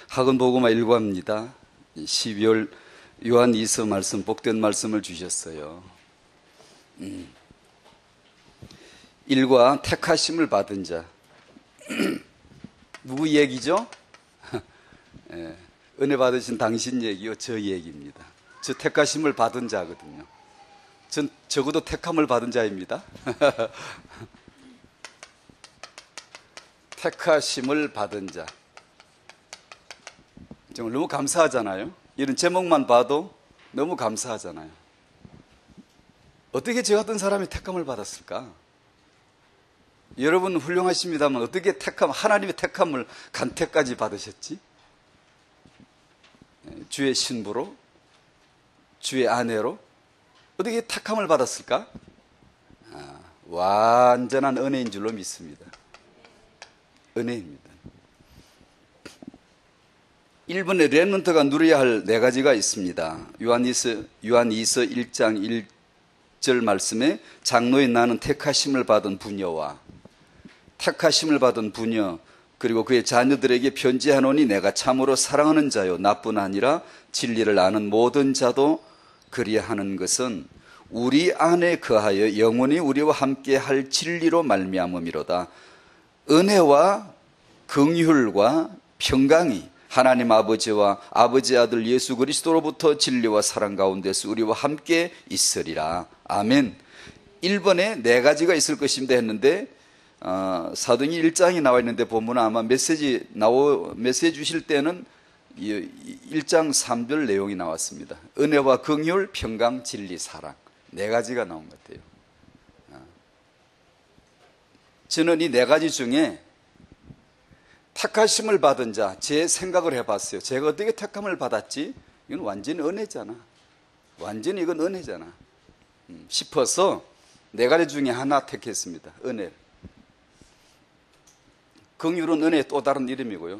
학원보고마 1과입니다. 12월 요한 2서 말씀, 복된 말씀을 주셨어요. 1과 택하심을 받은 자. 누구 얘기죠? 은혜 받으신 당신 얘기요, 저 얘기입니다. 저 택하심을 받은 자거든요. 전 적어도 택함을 받은 자입니다. 택하심을 받은 자. 정말 너무 감사하잖아요. 이런 제목만 봐도 너무 감사하잖아요. 어떻게 저 같은 사람이 택함을 받았을까? 여러분 훌륭하십니다만 어떻게 하나님의 택함을 간택까지 받으셨지? 주의 신부로, 주의 아내로 어떻게 택함을 받았을까? 완전한 은혜인 줄로 믿습니다. 은혜입니다. 1번에 렘넌트가 누려야 할 4가지가 있습니다. 요한 2서 1장 1절 말씀에 장로인 나는 택하심을 받은 부녀와 택하심을 받은 부녀 그리고 그의 자녀들에게 편지하노니 내가 참으로 사랑하는 자요 나뿐 아니라 진리를 아는 모든 자도 그리하는 것은 우리 안에 거하여 영원히 우리와 함께 할 진리로 말미암음이로다. 은혜와 긍휼과 평강이 하나님 아버지와 아버지 아들 예수 그리스도로부터 진리와 사랑 가운데서 우리와 함께 있으리라. 아멘. 1번에 4가지가 있을 것입니다 했는데 사도행전 1장이 나와 있는데 보면 아마 메시지 주실 때는 1장 3절 내용이 나왔습니다. 은혜와 긍휼, 평강, 진리, 사랑 4가지가 나온 것 같아요. 저는 이 4가지 중에 택하심을 받은 자, 제 생각을 해봤어요. 제가 어떻게 택함을 받았지? 이건 완전히 은혜잖아. 완전히 이건 은혜잖아. 싶어서 4가지 중에 하나 택했습니다. 은혜. 긍휼은 은혜의 또 다른 이름이고요.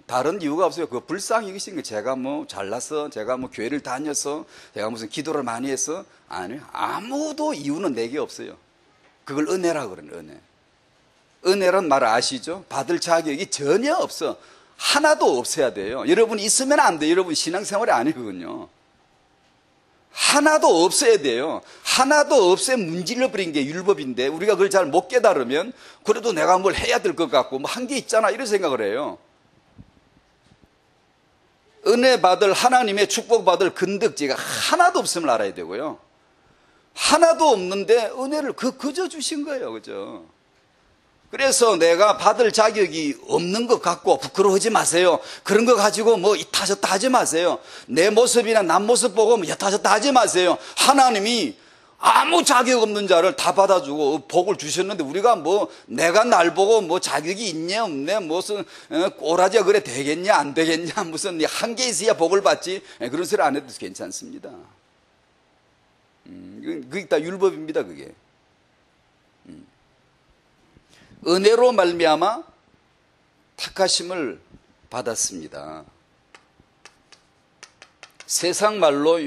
다른 이유가 없어요. 그 불쌍히 여기신 거 제가 잘나서, 제가 교회를 다녀서, 제가 무슨 기도를 많이 해서 아니요. 아무도 이유는 내게 없어요. 그걸 은혜라고 그러는 은혜. 은혜란 말 아시죠? 받을 자격이 전혀 없어. 하나도 없어야 돼요. 여러분 있으면 안 돼요. 여러분 신앙생활이 아니거든요. 하나도 없어야 돼요. 하나도 없애 문질러버린 게 율법인데 우리가 그걸 잘 못 깨달으면 그래도 내가 뭘 해야 될 것 같고 한 게 있잖아 이런 생각을 해요. 은혜 받을 하나님의 축복받을 근덕지가 하나도 없음을 알아야 되고요. 하나도 없는데 은혜를 그저 주신 거예요. 그죠? 그래서 내가 받을 자격이 없는 것 같고 부끄러워하지 마세요. 그런 거 가지고 이타저타 하지 마세요. 내 모습이나 남 모습 보고 여타저타 하지 마세요. 하나님이 아무 자격 없는 자를 다 받아주고 복을 주셨는데 우리가 내가 날 보고 자격이 있냐 없냐 무슨 꼬라지가 그래 되겠냐 안 되겠냐 무슨 한계 있어야 복을 받지 그런 소리 안 해도 괜찮습니다. 그게 다 율법입니다. 그게. 은혜로 말미암아 택하심을 받았습니다. 세상 말로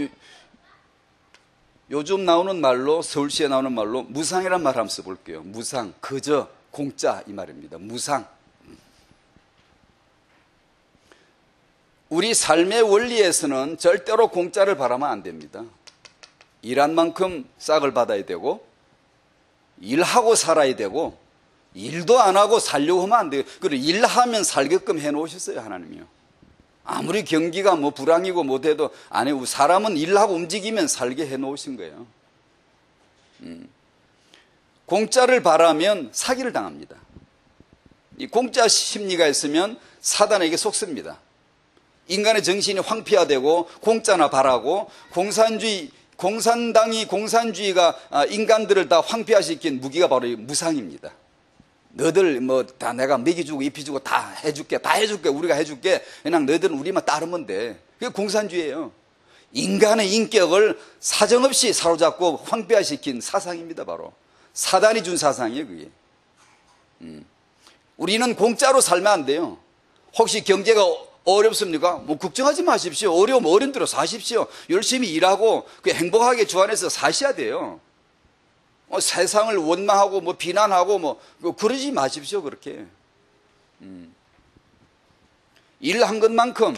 요즘 나오는 말로 서울시에 나오는 말로 무상이란 말 한번 써볼게요. 무상, 그저, 공짜 이 말입니다. 무상. 우리 삶의 원리에서는 절대로 공짜를 바라면 안 됩니다. 일한 만큼 싹을 받아야 되고 일하고 살아야 되고 일도 안 하고 살려고 하면 안 돼요. 그리고 일하면 살게끔 해놓으셨어요. 하나님이요. 아무리 경기가 불황이고 못해도 아니 사람은 일하고 움직이면 살게 해놓으신 거예요. 공짜를 바라면 사기를 당합니다. 이 공짜 심리가 있으면 사단에게 속습니다. 인간의 정신이 황폐화되고 공짜나 바라고 공산주의가 인간들을 다 황폐화시킨 무기가 바로 무상입니다. 너들 다 내가 먹여주고 입혀주고 다 해줄게 우리가 해줄게 그냥 너희들은 우리만 따르면 돼. 그게 공산주의예요. 인간의 인격을 사정없이 사로잡고 황폐화시킨 사상입니다. 바로 사단이 준 사상이에요. 그게. 우리는 공짜로 살면 안 돼요. 혹시 경제가 어렵습니까? 걱정하지 마십시오. 어려우면 어려운 대로 사십시오. 열심히 일하고 행복하게 주안에서 사셔야 돼요. 세상을 원망하고 비난하고 그러지 마십시오. 그렇게 일한 것만큼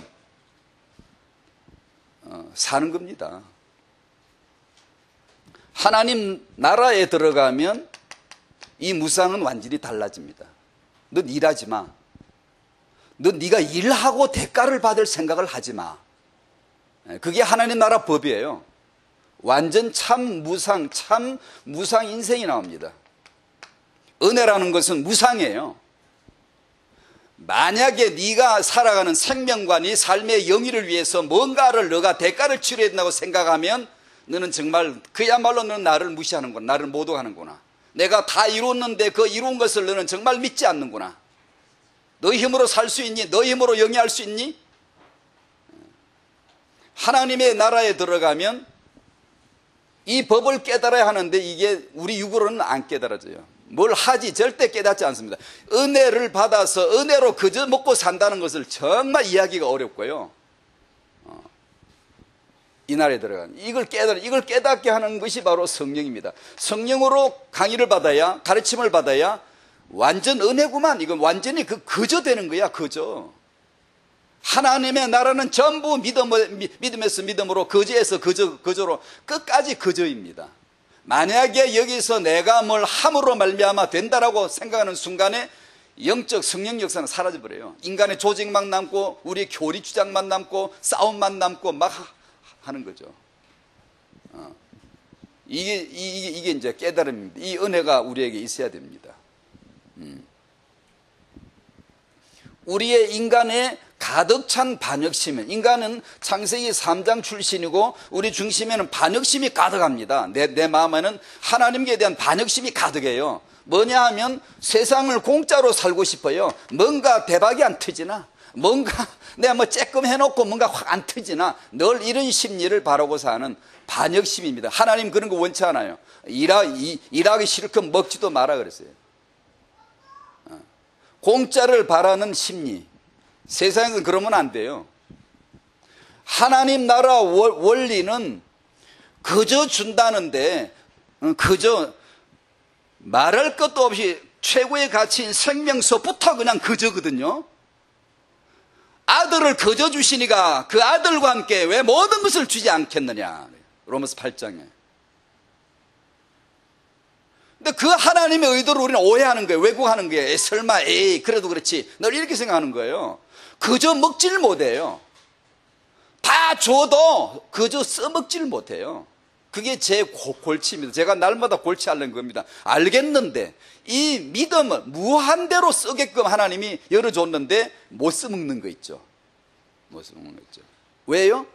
사는 겁니다. 하나님 나라에 들어가면 이 무상은 완전히 달라집니다. 넌 일하지 마. 넌 네가 일하고 대가를 받을 생각을 하지 마. 그게 하나님 나라 법이에요. 완전 참 무상 인생이 나옵니다. 은혜라는 것은 무상이에요. 만약에 네가 살아가는 생명과 네 삶의 영위를 위해서 뭔가를 너가 대가를 치러야 된다고 생각하면 너는 정말 그야말로 너는 나를 무시하는구나. 나를 모독하는구나. 내가 다 이뤘는데 그 이룬 것을 너는 정말 믿지 않는구나. 너 힘으로 살 수 있니? 너 힘으로 영위할 수 있니? 하나님의 나라에 들어가면 이 법을 깨달아야 하는데 이게 우리 육으로는 안 깨달아져요. 뭘 하지 절대 깨닫지 않습니다. 은혜를 받아서 은혜로 그저 먹고 산다는 것을 정말 이해하기가 어렵고요. 이 나라에 들어가면 이걸 깨닫게 하는 것이 바로 성령입니다. 성령으로 강의를 받아야, 가르침을 받아야 완전 은혜구만. 이건 완전히 그저 되는 거야. 그저. 하나님의 나라는 전부 믿음에서 믿음으로, 거저에서 거저로 끝까지 거저입니다. 만약에 여기서 내가 뭘 함으로 말미암아 된다라고 생각하는 순간에 영적 성령 역사는 사라져버려요. 인간의 조직만 남고 우리의 교리 주장만 남고 싸움만 남고 막 하는 거죠. 이게 이제 깨달음입니다. 이 은혜가 우리에게 있어야 됩니다. 우리의 인간의 가득 찬 반역심은, 인간은 창세기 3장 출신이고 우리 중심에는 반역심이 가득합니다. 내 마음에는 하나님께 대한 반역심이 가득해요. 뭐냐 하면 세상을 공짜로 살고 싶어요. 뭔가 대박이 안 터지나, 뭔가 내가 뭐 쬐끔 해놓고 뭔가 확 안 터지나, 늘 이런 심리를 바라고 사는 반역심입니다. 하나님 그런 거 원치 않아요. 일하기 싫고 먹지도 마라 그랬어요. 공짜를 바라는 심리, 세상에서 그러면 안 돼요. 하나님 나라 원리는 그저 준다는데, 그저 말할 것도 없이 최고의 가치인 생명서부터 그냥 그저거든요. 아들을 그저 주시니까 그 아들과 함께 왜 모든 것을 주지 않겠느냐. 로마서 8장에. 근데 그 하나님의 의도를 우리는 오해하는 거예요. 왜곡하는 거예요. 설마 그래도 그렇지. 늘 이렇게 생각하는 거예요. 그저 먹질 못해요. 다 줘도 그저 써먹질 못해요. 그게 제 골치입니다. 제가 날마다 골치 앓는 겁니다. 알겠는데 이 믿음을 무한대로 쓰게끔 하나님이 열어줬는데 못 써먹는 거 있죠. 못 써먹는 거 있죠. 왜요?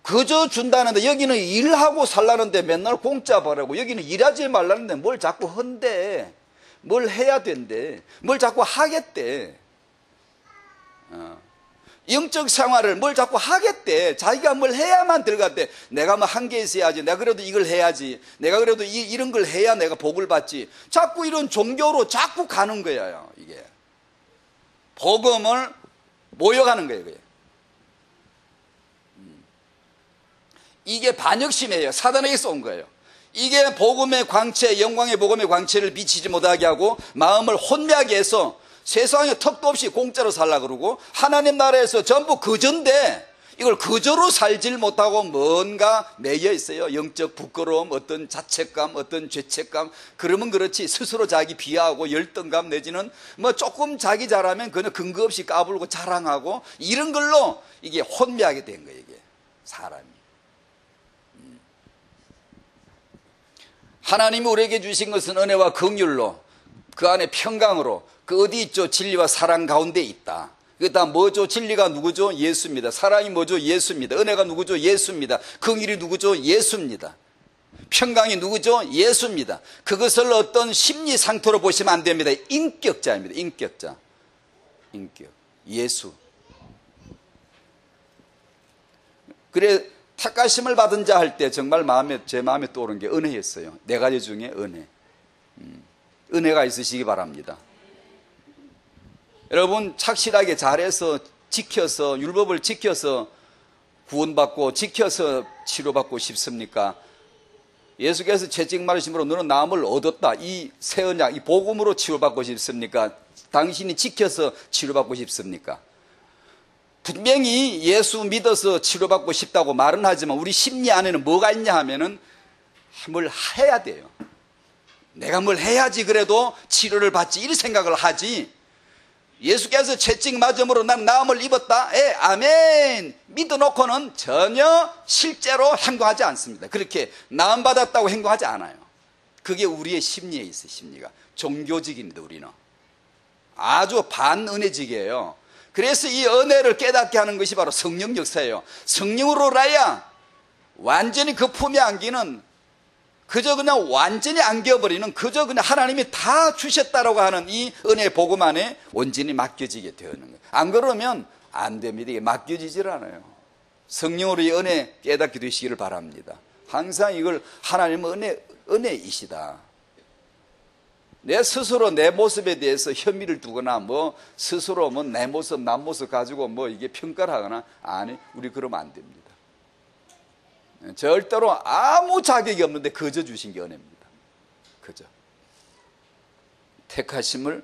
그저 준다는데 여기는 일하고 살라는데 맨날 공짜 바라고, 여기는 일하지 말라는데 뭘 자꾸 헌대, 뭘 해야 된대, 뭘 자꾸 하겠대. 영적 생활을 뭘 자꾸 하겠대. 자기가 뭘 해야만 들어갔대. 내가 뭐 한 개 있어야지, 내가 그래도 이걸 해야지, 내가 그래도 이런 걸 해야 내가 복을 받지. 자꾸 이런 종교로 자꾸 가는 거예요. 이게 복음을 모여가는 거예요. 그게. 이게 반역심이에요. 사단에게서 온 거예요. 이게 복음의 광채, 영광의 복음의 광채를 비치지 못하게 하고 마음을 혼미하게 해서 세상에 턱도 없이 공짜로 살려고 그러고, 하나님 나라에서 전부 그저인데 이걸 그저로 살질 못하고 뭔가 매여 있어요. 영적 부끄러움, 어떤 자책감, 어떤 죄책감. 그러면 그렇지 스스로 자기 비하하고 열등감 내지는 뭐 조금 자기 잘하면 그냥 근거 없이 까불고 자랑하고, 이런 걸로 이게 혼미하게 된 거예요. 이게 사람이. 하나님이 우리에게 주신 것은 은혜와 긍휼로, 그 안에 평강으로, 그 어디 있죠? 진리와 사랑 가운데 있다. 그게 다 뭐죠? 진리가 누구죠? 예수입니다. 사랑이 뭐죠? 예수입니다. 은혜가 누구죠? 예수입니다. 긍휼이 누구죠? 예수입니다. 평강이 누구죠? 예수입니다. 그것을 어떤 심리 상태로 보시면 안 됩니다. 인격자입니다. 인격자. 인격. 예수. 그래, 택하심을 받은 자 할 때 정말 제 마음에 떠오른 게 은혜였어요. 네 가지 중에 은혜. 은혜가 있으시기 바랍니다. 여러분, 착실하게 잘해서 지켜서, 율법을 지켜서 구원받고 지켜서 치료받고 싶습니까? 예수께서 채찍 맞으심으로 너는 나음을 얻었다, 이 새 언약, 이 복음으로 치료받고 싶습니까? 당신이 지켜서 치료받고 싶습니까? 분명히 예수 믿어서 치료받고 싶다고 말은 하지만 우리 심리 안에는 뭐가 있냐 하면은 뭘 해야 돼요. 내가 뭘 해야지 그래도 치료를 받지 이런 생각을 하지, 예수께서 채찍 맞음으로 난 나음을 입었다, 아멘 믿어놓고는 전혀 실제로 행동하지 않습니다. 그렇게 나음 받았다고 행동하지 않아요. 그게 우리의 심리에 있어요. 심리가 종교적입니다. 우리는 아주 반은혜적이에요. 그래서 이 은혜를 깨닫게 하는 것이 바로 성령 역사예요. 성령으로라야 완전히 그 품에 안기는, 그저 그냥 완전히 안겨버리는, 그저 그냥 하나님이 다 주셨다라고 하는 이 은혜의 복음 안에 온전히 맡겨지게 되는 거예요. 안 그러면 안 됩니다. 이게 맡겨지질 않아요. 성령으로 이 은혜 깨닫게 되시기를 바랍니다. 항상 이걸 하나님은 은혜이시다. 내 스스로 내 모습에 대해서 혐의를 두거나 뭐 스스로 뭐 내 모습 남 모습 가지고 뭐 이게 평가를 하거나, 아니, 우리 그러면 안 됩니다. 절대로 아무 자격이 없는데 그저 주신 게 은혜입니다. 그저 택하심을,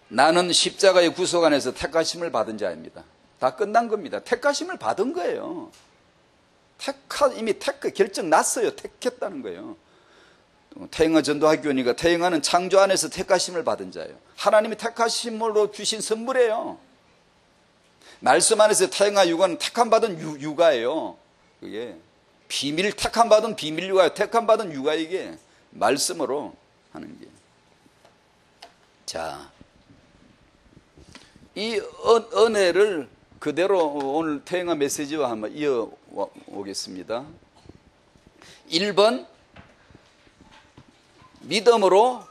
나는 십자가의 구속 안에서 택하심을 받은 자입니다. 다 끝난 겁니다. 택하심을 받은 거예요. 이미 결정 났어요. 택했다는 거예요. 태영아 전도학교니까 태영아는 창조 안에서 택하심을 받은 자예요. 하나님이 택하심으로 주신 선물이에요. 말씀 안에서 태영아 육아는 택함 받은 육아예요. 그게 비밀, 택함 받은 비밀 육아예요. 택함 받은 육아, 이게 말씀으로 하는 게. 자, 이 은혜를 그대로 오늘 태영아 메시지와 한번 이어오겠습니다. 1번, 믿음으로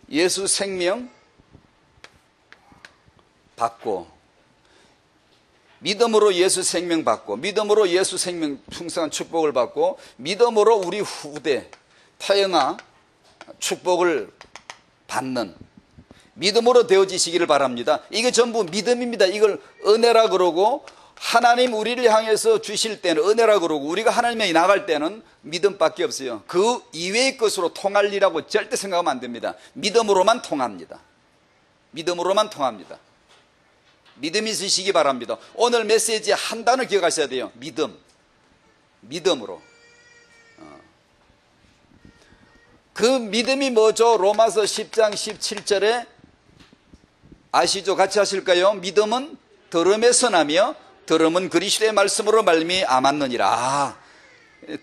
예수 생명 받고, 믿음으로 예수 생명 받고, 믿음으로 예수 생명 풍성한 축복을 받고, 믿음으로 우리 후대 태영아 축복을 받는 믿음으로 되어지시기를 바랍니다. 이게 전부 믿음입니다. 이걸 은혜라 그러고, 하나님 우리를 향해서 주실 때는 은혜라 그러고, 우리가 하나님에 나갈 때는 믿음밖에 없어요. 그 이외의 것으로 통할 일이라고 절대 생각하면 안 됩니다. 믿음으로만 통합니다. 믿음으로만 통합니다. 믿음이 있으시기 바랍니다. 오늘 메시지에 한 단어 기억하셔야 돼요. 믿음. 믿음으로. 그 믿음이 뭐죠? 로마서 10장 17절에 아시죠? 같이 하실까요? 믿음은 들음에서 나며 들음은 그리스도의 말씀으로 말미암았느니라.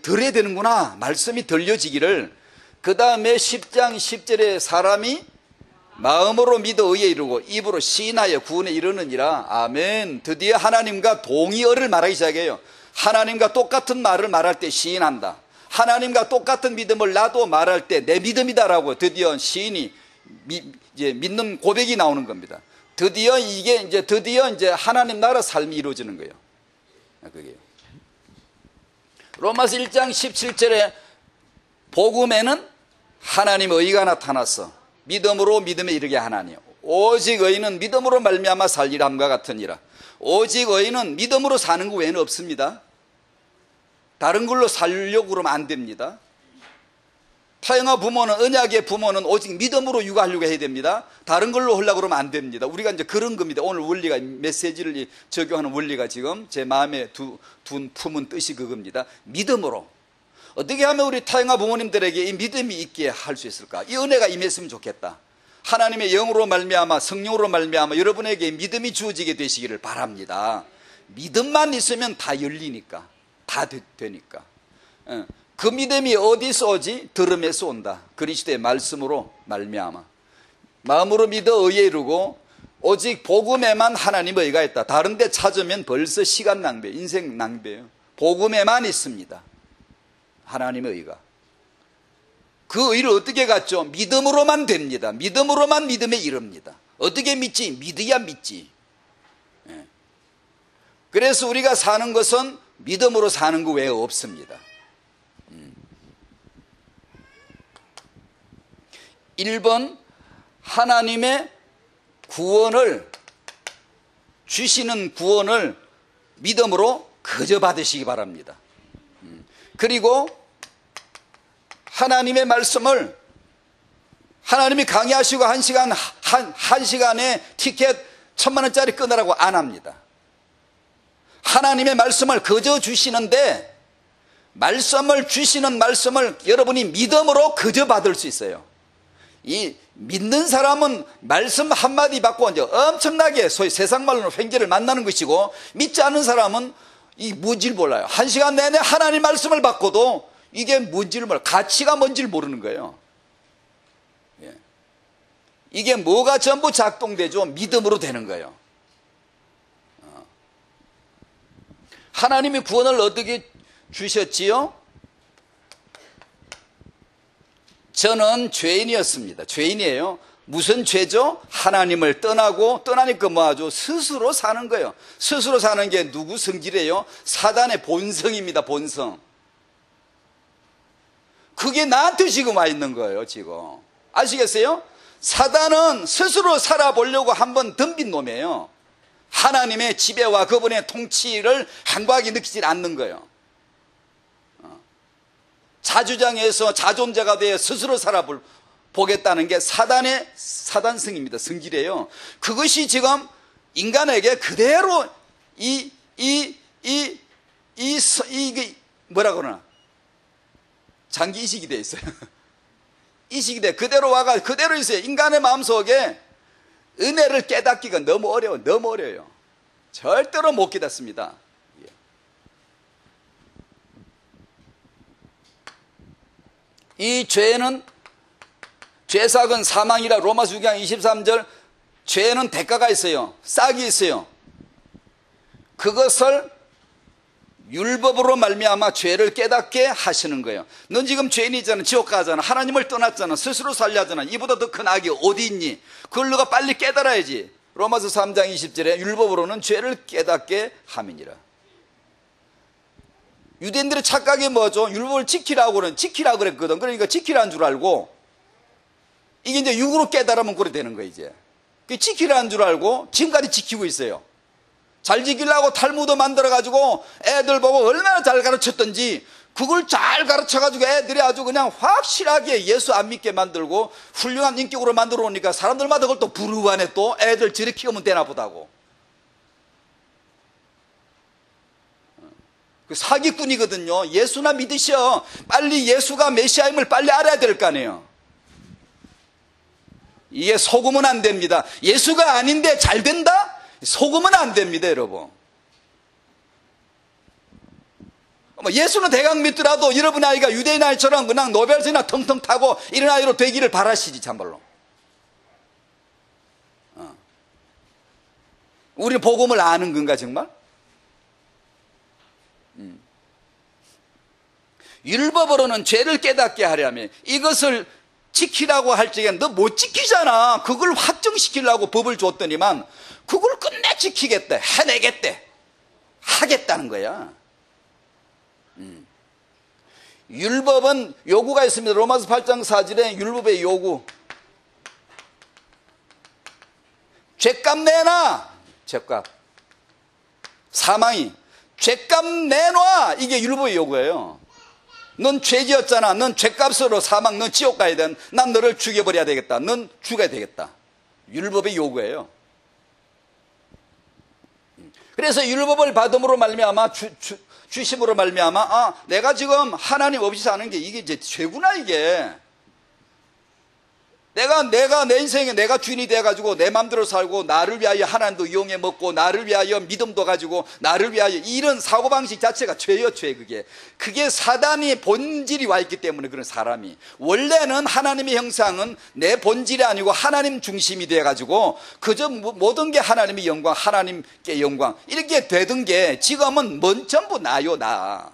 들어야 되는구나. 말씀이 들려지기를. 그 다음에 10장 10절에 사람이 마음으로 믿어 의에 이르고 입으로 시인하여 구원에 이르느니라. 아멘. 드디어 하나님과 동의어를 말하기 시작해요. 하나님과 똑같은 말을 말할 때 시인한다. 하나님과 똑같은 믿음을 나도 말할 때 내 믿음이다라고 드디어 시인이 이제 믿는 고백이 나오는 겁니다. 드디어 이제 하나님 나라 삶이 이루어지는 거예요. 그게 로마서 1장 17절에 복음에는 하나님의 의가 나타났어. 믿음으로 믿음에 이르게 하나니 오직 의인은 믿음으로 말미암아 살리람과 같으니라. 오직 의인은 믿음으로 사는 것 외에는 없습니다. 다른 걸로 살려고 그러면 안 됩니다. 태영아 부모는, 언약의 부모는 오직 믿음으로 육아하려고 해야 됩니다. 다른 걸로 하려고 그러면 안 됩니다. 우리가 이제 그런 겁니다. 오늘 원리가, 메시지를 적용하는 원리가 지금 제 마음에 품은 뜻이 그겁니다. 믿음으로. 어떻게 하면 우리 태영아 부모님들에게 이 믿음이 있게 할 수 있을까? 이 은혜가 임했으면 좋겠다. 하나님의 영으로 말미암아, 성령으로 말미암아 여러분에게 믿음이 주어지게 되시기를 바랍니다. 믿음만 있으면 다 열리니까, 다 되니까. 그 믿음이 어디서 오지? 들음에서 온다. 그리스도의 말씀으로 말미암아. 마음으로 믿어 의에 이르고 오직 복음에만 하나님의 의가 있다. 다른 데 찾으면 벌써 시간 낭비, 인생 낭비예요. 복음에만 있습니다. 하나님의 의가. 그 의를 어떻게 갖죠? 믿음으로만 됩니다. 믿음으로만 믿음에 이릅니다. 어떻게 믿지? 믿어야 믿지. 그래서 우리가 사는 것은 믿음으로 사는 것 외에 없습니다. 1번, 하나님의 구원을, 주시는 구원을 믿음으로 그저 받으시기 바랍니다. 그리고 하나님의 말씀을 하나님이 강의하시고 한 시간에 티켓 1,000만 원짜리 끊으라고 안 합니다. 하나님의 말씀을 거저 주시는데 말씀을 주시는 말씀을 여러분이 믿음으로 거저 받을 수 있어요. 이 믿는 사람은 말씀 한마디 받고 이제 엄청나게 소위 세상 말로는 횡재를 만나는 것이고, 믿지 않는 사람은 이 뭔지를 몰라요. 한 시간 내내 하나님 말씀을 받고도 이게 뭔지를 몰라요. 가치가 뭔지를 모르는 거예요. 이게 뭐가 전부 작동되죠? 믿음으로 되는 거예요. 하나님이 구원을 어떻게 주셨지요? 저는 죄인이었습니다. 죄인이에요. 무슨 죄죠? 하나님을 떠나니까 뭐하죠? 스스로 사는 거예요. 스스로 사는 게 누구 성질이에요? 사단의 본성입니다. 본성. 그게 나한테 지금 와 있는 거예요. 지금 아시겠어요? 사단은 스스로 살아보려고 한번 덤빈 놈이에요. 하나님의 지배와 그분의 통치를 행복하게 느끼지 않는 거예요. 자주장에서 자존자가 되어 스스로 살아보겠다는 게 사단의 사단성입니다. 성질이에요. 그것이 지금 인간에게 그대로 뭐라 그러나 장기 이식이 되어 있어요. 이식이 돼 그대로 와가 그대로 있어요. 인간의 마음속에 은혜를 깨닫기가 너무 어려워요. 절대로 못 깨닫습니다. 이 죄는 죄삭은 사망이라. 로마서 6장 23절. 죄는 대가가 있어요. 싹이 있어요. 그것을 율법으로 말미암아 죄를 깨닫게 하시는 거예요. 넌 지금 죄인이잖아. 지옥 가잖아. 하나님을 떠났잖아. 스스로 살려 하잖아. 이보다 더 큰 악이 어디 있니? 그걸 너가 빨리 깨달아야지. 로마서 3장 20절에 율법으로는 죄를 깨닫게 함이니라. 유대인들의 착각이 뭐죠? 율법을 지키라고 그랬거든. 그러니까 지키라는 줄 알고, 이게 이제 육으로 깨달으면 그래 되는 거예요. 이제 지키라는 줄 알고 지금까지 지키고 있어요. 잘 지키려고 탈무드 만들어가지고 애들 보고 얼마나 잘 가르쳤던지 그걸 잘 가르쳐가지고 애들이 아주 그냥 확실하게 예수 안 믿게 만들고 훌륭한 인격으로 만들어 놓으니까 사람들마다 그걸 또 부르고하네. 또 애들 저렇게 키우면 되나 보다고. 그 사기꾼이거든요. 예수나 믿으셔. 빨리 예수가 메시아임을 빨리 알아야 될 거 아니에요. 이게 속으면 안 됩니다. 예수가 아닌데 잘 된다? 속으면 안 됩니다, 여러분. 예수는 대강 믿더라도 여러분의 아이가 유대인 아이처럼 그냥 노벨상이나 텅텅 타고 이런 아이로 되기를 바라시지, 참말로. 우리 복음을 아는 건가, 정말? 율법으로는 죄를 깨닫게 하려면 이것을 지키라고 할 적에 너 못 지키잖아. 그걸 확정시키려고 법을 줬더니만 그걸 끝내 지키겠대. 해내겠대. 하겠다는 거야. 율법은 요구가 있습니다. 로마서 8장 4절에 율법의 요구. 죄값 내놔. 죄값. 사망이. 죄값 내놔. 이게 율법의 요구예요. 넌 죄지었잖아. 넌 죄값으로 사망, 넌 지옥 가야 돼. 난 너를 죽여버려야 되겠다. 넌 죽어야 되겠다. 율법의 요구예요. 그래서 율법을 받음으로 말미암아 주심으로 말미암아 내가 지금 하나님 없이 사는 게 이게 이제 죄구나. 이게 내가 내 인생에 내가 주인이 돼가지고 내 마음대로 살고 나를 위하여 하나님도 이용해 먹고 나를 위하여 믿음도 가지고 나를 위하여 이런 사고방식 자체가 죄예요. 죄. 그게 사단이 본질이 와 있기 때문에 그런 사람이 원래는 하나님의 형상은 내 본질이 아니고 하나님 중심이 돼가지고 그저 모든 게 하나님의 영광, 하나님께 영광 이렇게 되던 게 지금은 전부 나요. 나.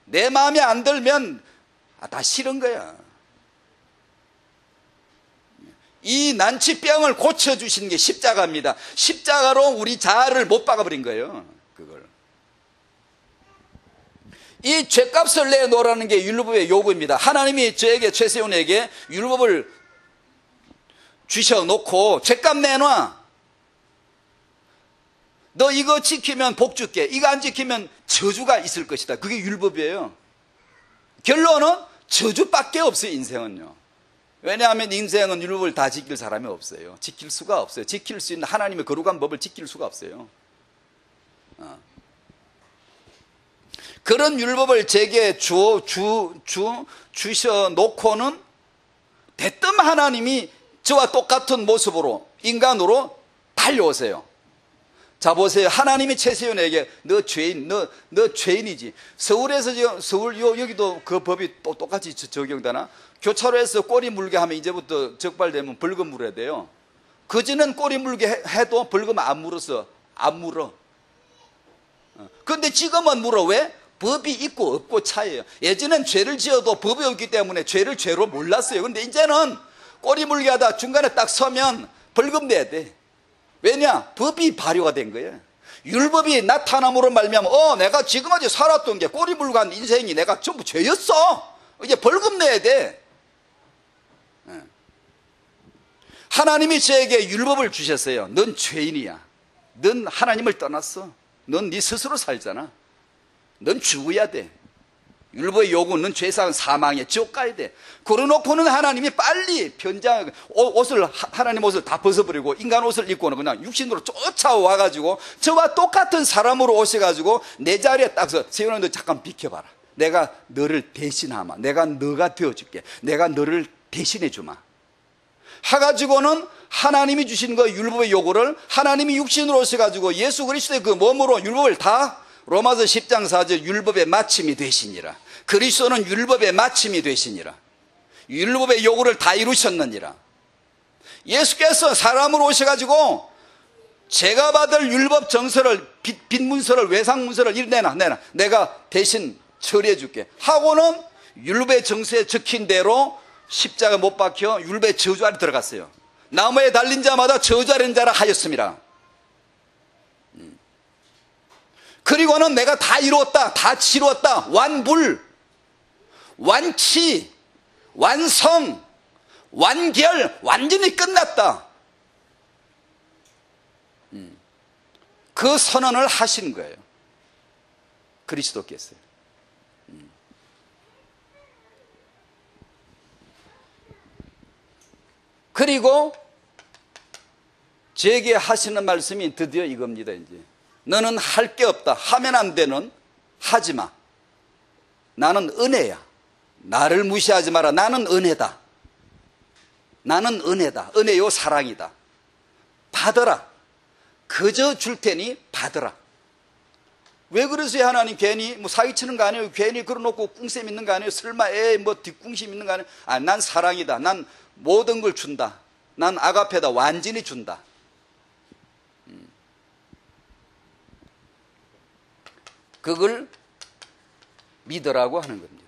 내 마음에 안 들면 다 싫은 거야. 이 난치병을 고쳐주신 게 십자가입니다. 십자가로 우리 자아를 못 박아버린 거예요. 그걸. 이 죄값을 내놓으라는 게 율법의 요구입니다. 하나님이 저에게, 최세훈에게 율법을 주셔놓고 죄값 내놔. 너 이거 지키면 복 줄게. 이거 안 지키면 저주가 있을 것이다. 그게 율법이에요. 결론은 저주밖에 없어요. 인생은요. 왜냐하면 인생은 율법을 다 지킬 사람이 없어요. 지킬 수가 없어요. 지킬 수 있는 하나님의 거룩한 법을 지킬 수가 없어요. 그런 율법을 제게 주셔놓고는 대뜸 하나님이 저와 똑같은 모습으로 인간으로 달려오세요. 자 보세요. 하나님이 최세윤에게 너 죄인, 너 죄인이지. 서울에서 서울 여기도 그 법이 똑같이 적용되나? 교차로에서 꼬리 물게 하면 이제부터 적발되면 벌금 물어야 돼요. 그전엔 꼬리 물게 해도 벌금 안 물었어. 안 물어. 근데 지금은 물어. 왜? 법이 있고 없고 차이에요. 예전엔 죄를 지어도 법이 없기 때문에 죄를 죄로 몰랐어요. 근데 이제는 꼬리 물게 하다 중간에 딱 서면 벌금 내야 돼. 왜냐? 법이 발효가 된 거예요. 율법이 나타남으로 말미암아 내가 지금까지 살았던 게 꼬리 물고 한 인생이 내가 전부 죄였어. 이제 벌금 내야 돼. 하나님이 저에게 율법을 주셨어요. 넌 죄인이야. 넌 하나님을 떠났어. 넌 네 스스로 살잖아. 넌 죽어야 돼. 율법의 요구는 죄상 사망에 지옥 가야 돼. 그러놓고는 하나님이 빨리 하나님 옷을 다 벗어버리고 인간 옷을 입고는 그냥 육신으로 쫓아와가지고 저와 똑같은 사람으로 오셔가지고 내 자리에 딱 서 세훈아 너 잠깐 비켜봐라. 내가 너를 대신하마. 내가 너가 되어줄게. 내가 너를 대신해주마. 해가지고는 하나님이 주신 그 율법의 요구를 하나님이 육신으로 오셔가지고 예수 그리스도의 그 몸으로 율법을 다 로마서 10장 4절 율법의 마침이 되시니라. 그리스도는 율법의 마침이 되시니라. 율법의 요구를 다 이루셨느니라. 예수께서 사람으로 오셔가지고 제가 받을 율법 정서를 빈문서를 외상문서를 내놔 내가 대신 처리해 줄게 하고는 율법의 정서에 적힌 대로 십자가 못 박혀 율법의 저주 아래 들어갔어요. 나무에 달린 자마다 저주 아래 자라 하였습니다. 그리고는 내가 다 이루었다, 다 치루었다, 완불, 완치, 완성, 완결, 완전히 끝났다. 그 선언을 하신 거예요. 그리스도께서요. 그리고 제게 하시는 말씀이 드디어 이겁니다. 이제 너는 할 게 없다. 하면 안 되는 하지 마. 나는 은혜야. 나를 무시하지 마라. 나는 은혜다. 나는 은혜다. 은혜요 사랑이다. 받아라. 그저 줄 테니 받아라. 왜 그러세요? 하나님 괜히 사기치는 거 아니에요? 괜히 그러놓고 꿍쌤 있는 거 아니에요? 설마 뒷궁심 있는 거 아니에요? 난 사랑이다. 난 모든 걸 준다. 난 아가페다. 완전히 준다. 그걸 믿으라고 하는 겁니다.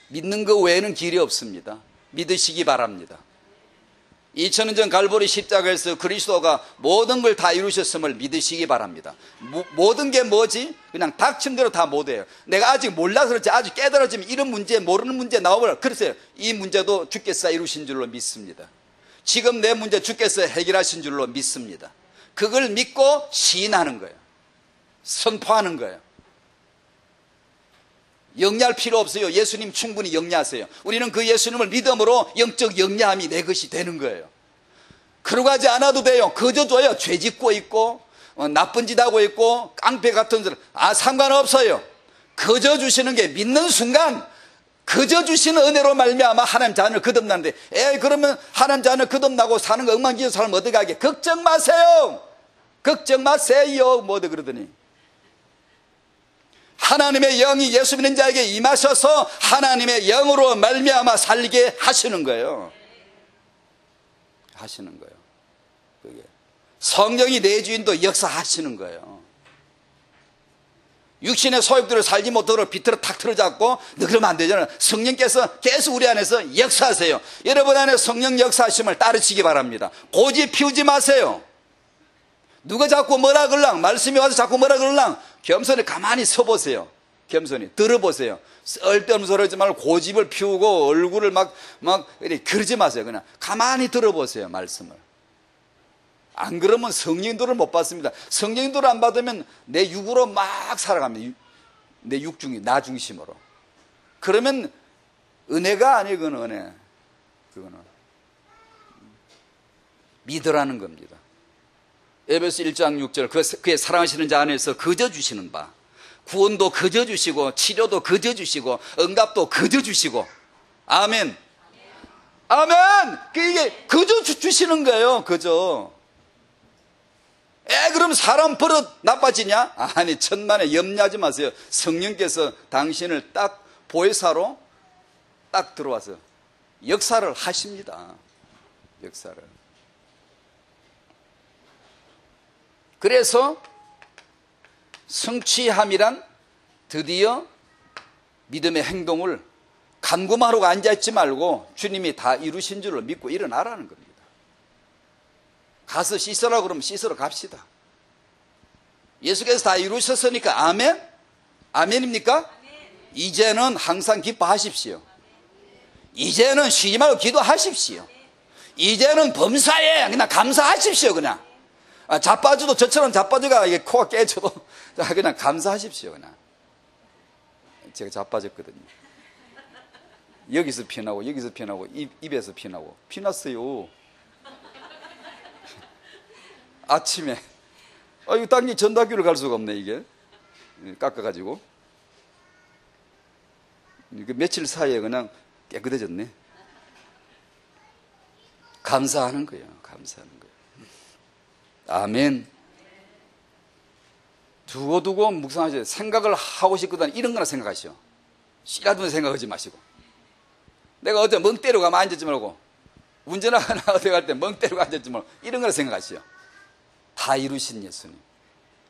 믿는 것 외에는 길이 없습니다. 믿으시기 바랍니다. 2000년 전 갈보리 십자가에서 그리스도가 모든 걸 다 이루셨음을 믿으시기 바랍니다. 모든 게 뭐지? 그냥 닥친 대로 다 못해요. 내가 아직 몰라서 그렇지 아직 깨달아지면 이런 문제 모르는 문제 나오면 그러세요. 이 문제도 주께서 이루신 줄로 믿습니다. 지금 내 문제 주께서 해결하신 줄로 믿습니다. 그걸 믿고 시인하는 거예요. 선포하는 거예요. 영리할 필요 없어요. 예수님 충분히 영리하세요. 우리는 그 예수님을 믿음으로 영적 영리함이 내 것이 되는 거예요. 그러고 하지 않아도 돼요. 그저 줘요. 죄 짓고 있고 나쁜 짓 하고 있고 깡패 같은 사람 상관없어요. 그저 주시는 게 믿는 순간 그저 주시는 은혜로 말미암아 하나님 자녀를 거듭나는데 그러면 하나님 자녀를 거듭나고 사는 거 엉망진창 살면 어떻게 하게? 걱정 마세요. 걱정 마세요. 뭐든 그러더니 하나님의 영이 예수 믿는 자에게 임하셔서 하나님의 영으로 말미암아 살게 하시는 거예요. 하시는 거예요. 그게 성령이 내 주인도 역사하시는 거예요. 육신의 소욕대로 살지 못하도록 비틀어 탁 틀어잡고 너 그러면 안 되잖아요. 성령께서 계속 우리 안에서 역사하세요. 여러분 안에 성령 역사하심을 따르시기 바랍니다. 고집 피우지 마세요. 누가 자꾸 뭐라 그럴랑 말씀이 와서 자꾸 뭐라 그럴랑 겸손히 가만히 서보세요. 겸손히 들어보세요. 쓸데없는 소리 하지 말고 고집을 피우고 얼굴을 막 이렇게 그러지 마세요. 그냥 가만히 들어보세요. 말씀을. 안 그러면 성령도를 못 받습니다. 성령도를 안 받으면 내 육으로 막 살아갑니다. 내 육중이 나 중심으로. 그러면 은혜가 아니고 은혜. 그거는 믿으라는 겁니다. 에베소 1장 6절 그의 사랑하시는 자 안에서 거저 주시는 바, 구원도 거저 주시고 치료도 거저 주시고 응답도 거저 주시고. 아멘. 아멘. 이게 거저 주시는 거예요. 거저. 그럼 사람 버릇 나빠지냐? 아니, 천만에 염려하지 마세요. 성령께서 당신을 딱 보혜사로 딱 들어와서 역사를 하십니다. 역사를. 그래서 성취함이란 드디어 믿음의 행동을 간구하고 앉아있지 말고 주님이 다 이루신 줄로 믿고 일어나라는 겁니다. 가서 씻으라고 그러면 씻으러 갑시다. 예수께서 다 이루셨으니까 아멘? 아멘입니까? 이제는 항상 기뻐하십시오. 이제는 쉬지 말고 기도하십시오. 이제는 범사에 그냥 감사하십시오. 그냥 자빠져도 저처럼 자빠져가 이게 코가 깨져도 그냥 감사하십시오. 그냥 제가 자빠졌거든요. 여기서 피나고 여기서 피나고 입에서 피나고 피났어요. 아침에 이거 당연히 전도학교를 갈 수가 없네. 이게 깎아가지고 며칠 사이에 그냥 깨끗해졌네. 감사하는 거예요. 감사하는 거예요. 아멘. 두고두고 묵상하셔야 생각을 하고 싶거든 이런 거나 생각하시오. 씨라도 생각하지 마시고. 내가 어제 멍 때리고 가면 앉았지 말고, 운전하거나 어디 갈 때 멍 때리고 앉았지 말고 이런 거나 생각하시오. 다 이루신 예수님,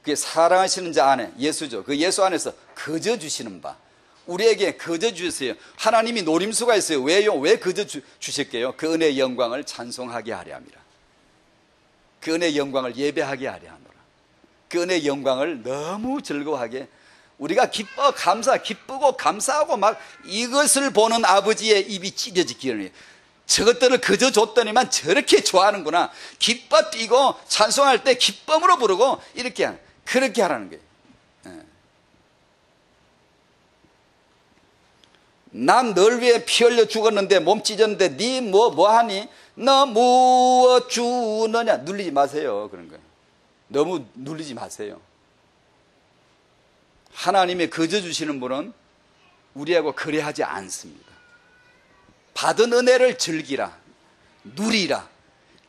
그게 사랑하시는 자 안에 예수죠. 그 예수 안에서 거저 주시는 바, 우리에게 거저 주셨어요. 하나님이 노림수가 있어요. 왜요? 왜 거저 주셨게요? 그 은혜의 영광을 찬송하게 하려 함이라. 그 은혜의 영광을 예배하게 하려 하노라. 그 은혜의 영광을 너무 즐거워하게, 우리가 기쁘고 감사하고 막 이것을 보는 아버지의 입이 찢어지기를 해요. 저것들을 그저 줬더니만 저렇게 좋아하는구나. 기뻐 뛰고 찬송할 때 기쁨으로 부르고 그렇게 하라는 거예요. 난 널 위해 피 흘려 죽었는데 몸 찢었는데 네 뭐하니? 너 무엇 주느냐? 눌리지 마세요. 그런 거예요. 너무 눌리지 마세요. 하나님의 거저 주시는 분은 우리하고 거래하지 않습니다. 받은 은혜를 즐기라, 누리라,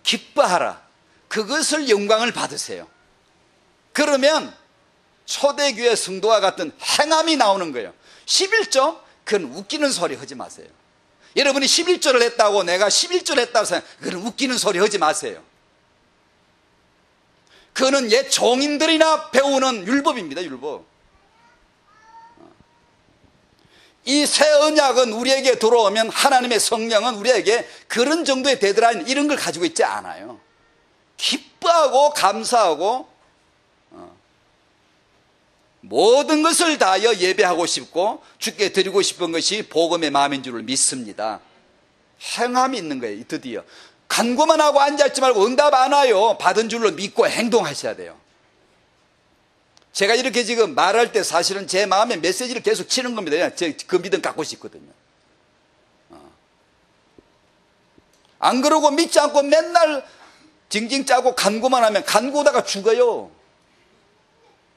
기뻐하라. 그것을 영광을 받으세요. 그러면 초대교회 성도와 같은 행함이 나오는 거예요. 11조? 그건 웃기는 소리 하지 마세요. 여러분이 11조를 했다고 내가 11조를 했다고 생각하면 그건 웃기는 소리 하지 마세요. 그거는 옛 종인들이나 배우는 율법입니다. 율법. 이 새 언약은 우리에게 들어오면 하나님의 성령은 우리에게 그런 정도의 데드라인 이런 걸 가지고 있지 않아요. 기뻐하고 감사하고 모든 것을 다하여 예배하고 싶고 주께 드리고 싶은 것이 복음의 마음인 줄을 믿습니다. 행함이 있는 거예요. 드디어 간구만 하고 앉아있지 말고 응답 안 와요. 받은 줄로 믿고 행동하셔야 돼요. 제가 이렇게 지금 말할 때 사실은 제 마음에 메시지를 계속 치는 겁니다. 제 그 믿음 갖고 싶거든요. 안 그러고 믿지 않고 맨날 징징 짜고 간구만 하면 간구하다가 죽어요.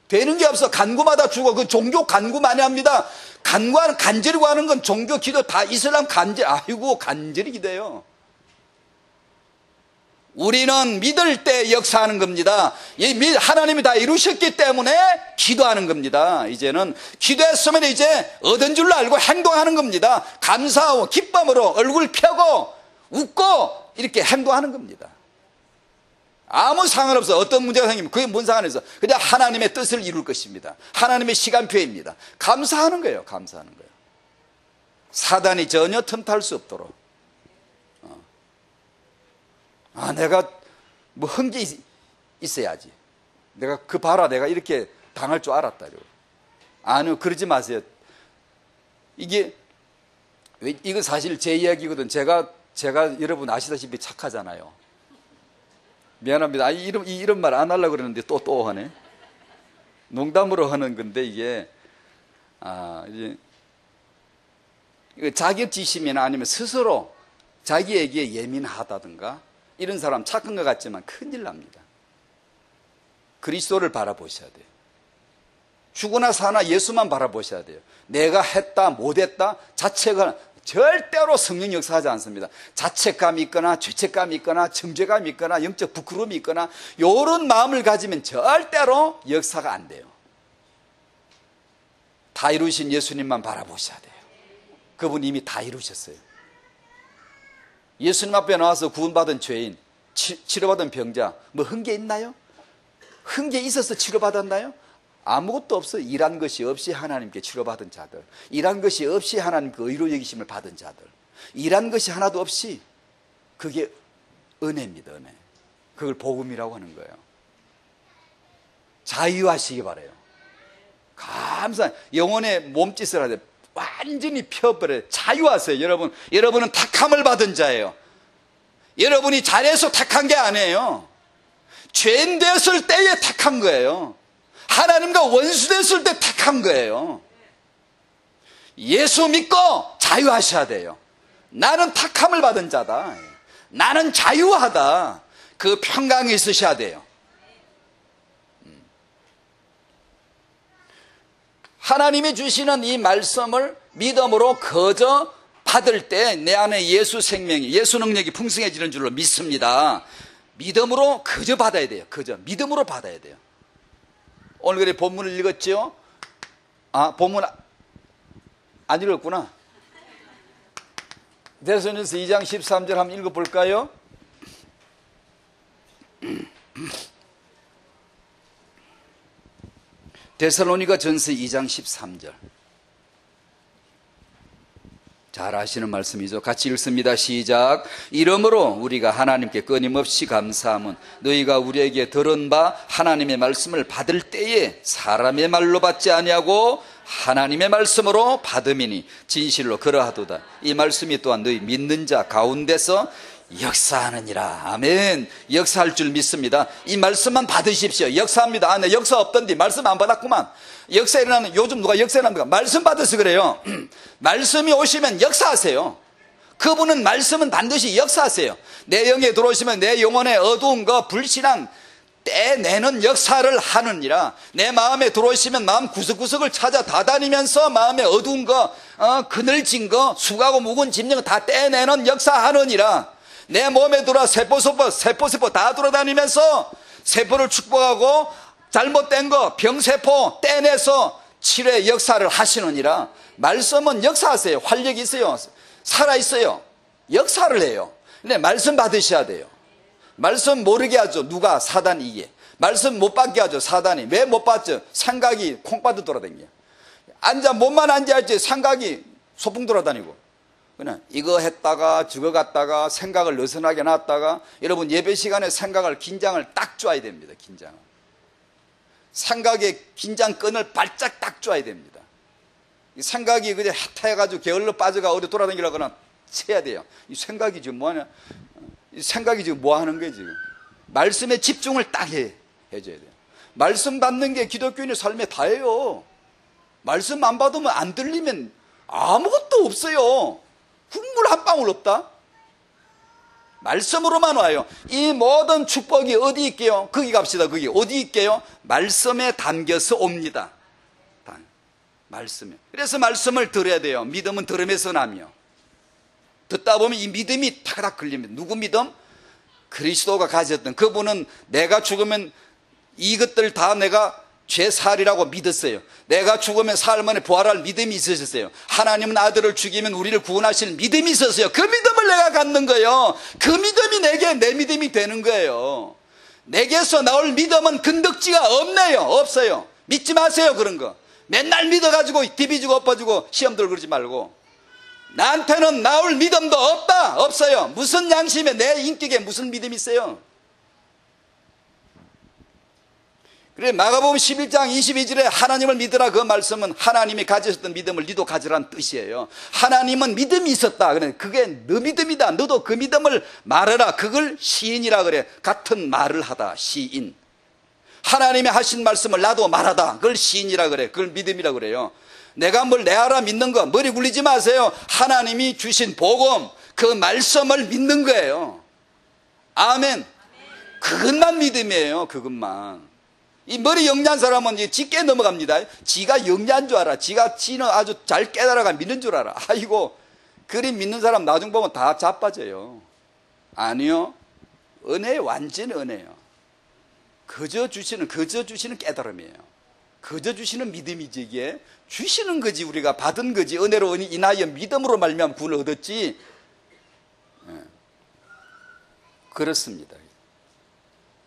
되는 게 없어. 간구마다 죽어. 그 종교 간구 많이 합니다. 간구하는, 간절히 구하는 건 종교 기도 다 이슬람 간절히 기도해요. 우리는 믿을 때 역사하는 겁니다. 하나님이 다 이루셨기 때문에 기도하는 겁니다. 이제는 기도했으면 이제 얻은 줄로 알고 행동하는 겁니다. 감사하고 기쁨으로 얼굴 펴고 웃고 이렇게 행동하는 겁니다. 아무 상관없어. 어떤 문제가 생기면 그게 뭔 상관없어. 그냥 하나님의 뜻을 이룰 것입니다. 하나님의 시간표입니다. 감사하는 거예요. 감사하는 거예요. 사단이 전혀 틈탈 수 없도록. 내가 뭐 흥기 있어야지. 내가 그 봐라, 내가 이렇게 당할 줄 알았다. 아니요, 그러지 마세요. 이거 사실 제 이야기거든. 제가 여러분 아시다시피 착하잖아요. 미안합니다. 이런 말 안 하려고 그러는데 또 하네. 농담으로 하는 건데 이게 자격지심이나 아니면 스스로 자기에게 예민하다든가 이런 사람 착한 것 같지만 큰일 납니다. 그리스도를 바라보셔야 돼요. 죽으나 사나 예수만 바라보셔야 돼요. 내가 했다 못했다 자책을 절대로 성령 역사하지 않습니다. 자책감이 있거나 죄책감이 있거나 정죄감이 있거나 영적 부끄러움이 있거나 이런 마음을 가지면 절대로 역사가 안 돼요. 다 이루신 예수님만 바라보셔야 돼요. 그분 이미 다 이루셨어요. 예수님 앞에 나와서 구원받은 죄인, 치료받은 병자, 뭐 한 게 있나요? 한 게 있어서 치료받았나요? 아무것도 없어. 일한 것이 없이 하나님께 치료받은 자들, 일한 것이 없이 하나님께 의로 여기심을 받은 자들, 일한 것이 하나도 없이, 그게 은혜입니다. 은혜. 그걸 복음이라고 하는 거예요. 자유하시기 바라요. 감사한 영혼의 몸짓을 하되 완전히 펴버려요. 자유하세요. 여러분은 택함을 받은 자예요. 여러분이 잘해서 택한 게 아니에요. 죄인 됐을 때에 택한 거예요. 하나님과 원수 됐을 때 택한 거예요. 예수 믿고 자유하셔야 돼요. 나는 택함을 받은 자다. 나는 자유하다. 그 평강이 있으셔야 돼요. 하나님이 주시는 이 말씀을 믿음으로 거저 받을 때 내 안에 예수 생명이, 예수 능력이 풍성해지는 줄로 믿습니다. 믿음으로 거저 받아야 돼요. 거저 믿음으로 받아야 돼요. 오늘 그래 본문을 읽었죠? 본문 안 읽었구나. 데살로니가서 2장 13절 한번 읽어볼까요? 데살로니가 전서 2장 13절. 잘 아시는 말씀이죠. 같이 읽습니다. 시작. 이러므로 우리가 하나님께 끊임없이 감사함은 너희가 우리에게 들은 바 하나님의 말씀을 받을 때에 사람의 말로 받지 아니하고 하나님의 말씀으로 받음이니 진실로 그러하도다. 이 말씀이 또한 너희 믿는 자 가운데서 역사하느니라. 아멘. 역사할 줄 믿습니다. 이 말씀만 받으십시오. 역사합니다. 네, 역사 없던데 말씀 안 받았구만. 역사 일어나는, 요즘 누가 역사 일어납니까? 말씀 받아서 그래요. 말씀이 오시면 역사하세요. 그분은 말씀은 반드시 역사하세요. 내 영에 들어오시면 내 영혼의 어두운 거, 불신앙 떼내는 역사를 하느니라. 내 마음에 들어오시면 마음 구석구석을 찾아 다다니면서 마음의 어두운 거, 그늘진 거, 수고하고 묵은 짐승 다 떼내는 역사하느니라. 내 몸에 들어와 세포 다 돌아다니면서 세포를 축복하고 잘못된 거, 병세포 떼내서 치료의 역사를 하시느니라. 말씀은 역사하세요. 활력이 있어요. 살아있어요. 역사를 해요. 근데 말씀 받으셔야 돼요. 말씀 모르게 하죠. 누가? 사단이. 이게 말씀 못 받게 하죠. 사단이. 왜 못 받죠? 생각이 콩받아 돌아다녀요. 몸만 앉아있지 생각이 소풍 돌아다니고. 그냥 이거 했다가 저거 갔다가 생각을 느슨하게 놨다가, 여러분 예배 시간에 생각을, 긴장을 딱 줘야 됩니다. 긴장을. 생각의 긴장끈을 발짝 딱 줘야 됩니다. 생각이 그냥 핫해가지고 게을러 빠져가 어디 돌아다니려거나 쳐야 돼요. 이 생각이 지금 뭐하냐? 이 생각이 지금 뭐 하는 거예요, 지금? 말씀에 집중을 딱 해줘야 돼요. 말씀 받는 게 기독교인의 삶에 다예요. 말씀 안 받으면, 안 들리면 아무것도 없어요. 국물 한 방울 없다? 말씀으로만 와요. 이 모든 축복이 어디 있게요? 거기 갑시다. 거기 어디 있게요? 말씀에 담겨서 옵니다. 말씀에. 그래서 말씀을 들어야 돼요. 믿음은 들음에서 나며. 듣다 보면 이 믿음이 타닥 걸립니다. 누구 믿음? 그리스도가 가졌던, 그분은 내가 죽으면 이것들 다 내가 죄살이라고 믿었어요. 내가 죽으면 사흘 만에 부활할 믿음이 있으셨어요. 하나님은 아들을 죽이면 우리를 구원하실 믿음이 있었어요. 그 믿음을 내가 갖는 거예요. 그 믿음이 내게 내 믿음이 되는 거예요. 내게서 나올 믿음은 근덕지가 없네요. 없어요. 믿지 마세요. 그런 거 맨날 믿어가지고 디비지고 엎어지고 시험 들고 그러지 말고. 나한테는 나올 믿음도 없다. 없어요. 무슨 양심에, 내 인격에 무슨 믿음이 있어요? 그래, 마가복음 11장 22절에 하나님을 믿으라, 그 말씀은 하나님이 가지셨던 믿음을 너도 가지라는 뜻이에요. 하나님은 믿음이 있었다. 그래, 그게 너 믿음이다. 너도 그 믿음을 말해라. 그걸 시인이라 그래. 같은 말을 하다. 시인. 하나님이 하신 말씀을 나도 말하다. 그걸 시인이라 그래. 그걸 믿음이라 그래요. 내가 뭘 내 알아 믿는 거 머리 굴리지 마세요. 하나님이 주신 복음, 그 말씀을 믿는 거예요. 아멘. 그것만 믿음이에요. 그것만. 이 머리 영리한 사람은 지 넘어갑니다. 지가 영리한 줄 알아. 지는 아주 잘 깨달아가 믿는 줄 알아. 아이고, 그리 믿는 사람 나중 보면 다 자빠져요. 아니요. 은혜, 완전 은혜요. 그저 주시는 깨달음이에요. 그저 주시는 믿음이지. 이게 주시는 거지. 우리가 받은 거지. 은혜로 인하여 믿음으로 말미암아 구원을 얻었지. 그렇습니다.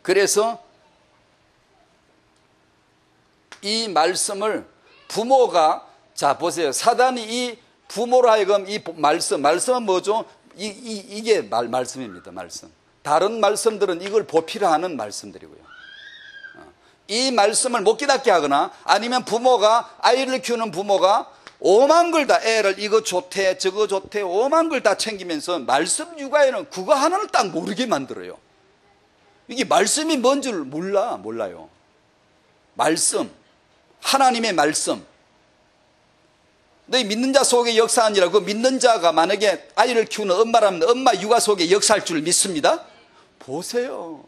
그래서 이 말씀을 부모가, 자 보세요. 사단이 이 부모로 하여금 이 말씀은 뭐죠? 이게 말씀입니다. 말씀. 다른 말씀들은 이걸 보필하는 말씀들이고요. 이 말씀을 못 깨닫게 하거나, 아니면 부모가, 아이를 키우는 부모가 오만 걸 다, 애를 이거 좋대 저거 좋대 오만 걸 다 챙기면서 말씀 육아에는 그거 하나를 딱 모르게 만들어요. 이게 말씀이 뭔 줄 몰라요. 말씀, 하나님의 말씀. 너희 믿는 자 속에 역사하니라. 그 믿는 자가 만약에 아이를 키우는 엄마라면 엄마 육아 속에 역사할 줄 믿습니다. 보세요.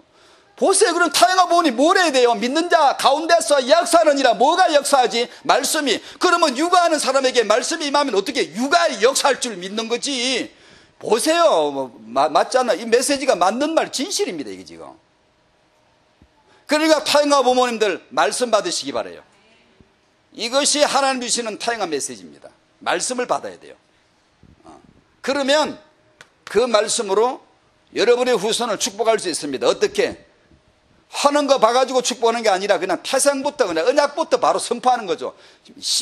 그럼 타영아 보니 뭘 해야 돼요? 믿는 자 가운데서 역사하느니라. 뭐가 역사하지? 말씀이. 그러면 육아하는 사람에게 말씀이 임하면 어떻게 육아에 역사할 줄 믿는 거지. 보세요. 맞잖아. 이 메시지가 맞는 말, 진실입니다. 이게 지금. 그러니까 타영아 부모님들 말씀 받으시기 바라요. 이것이 하나님 주시는 타영아 메시지입니다. 말씀을 받아야 돼요. 그러면 그 말씀으로 여러분의 후손을 축복할 수 있습니다. 어떻게? 하는 거 봐가지고 축복하는 게 아니라 그냥 태생부터 그냥 언약부터 바로 선포하는 거죠.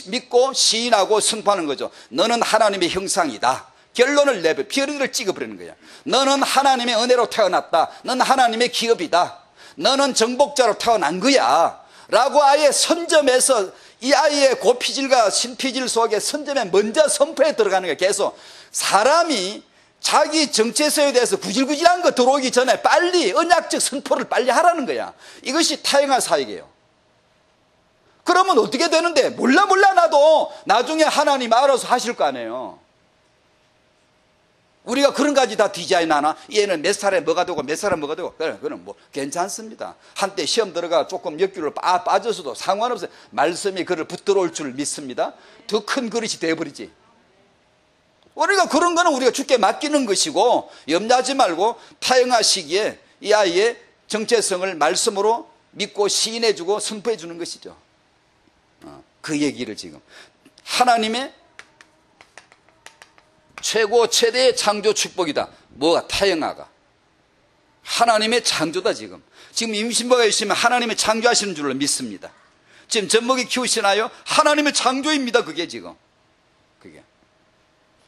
믿고 시인하고 선포하는 거죠. 너는 하나님의 형상이다. 결론을 내버 피어리를 찍어버리는 거야. 너는 하나님의 은혜로 태어났다. 너는 하나님의 기업이다. 너는 정복자로 태어난 거야 라고 아예 선점해서 이 아이의 고피질과 신피질 속에 선점에 먼저 선포해 들어가는 거예요. 계속 사람이 자기 정체성에 대해서 구질구질한 거 들어오기 전에 빨리 언약적 선포를 빨리 하라는 거야. 이것이 타영아 사역이에요. 그러면 어떻게 되는데? 몰라 나도 나중에 하나님 알아서 하실 거 아니에요. 우리가 그런 가지 다 디자인하나? 얘는 몇 살에 뭐가 되고 몇 살에 뭐가 되고. 그건 뭐 괜찮습니다. 한때 시험 들어가 조금 역기로 빠져서도 상관없어요. 말씀이 그를 붙들어올 줄 믿습니다. 더 큰 그릇이 되어버리지. 우리가 그런 거는 우리가 주께 맡기는 것이고, 염려하지 말고 타영아 시기에 이 아이의 정체성을 말씀으로 믿고 시인해주고 선포해주는 것이죠. 그 얘기를 지금 하나님의 최고 최대의 창조 축복이다. 뭐가? 타영아가 하나님의 창조다. 지금 임신부가 있으면 하나님의 창조하시는 줄로 믿습니다. 지금 젖먹이 키우시나요? 하나님의 창조입니다. 그게 지금 그게.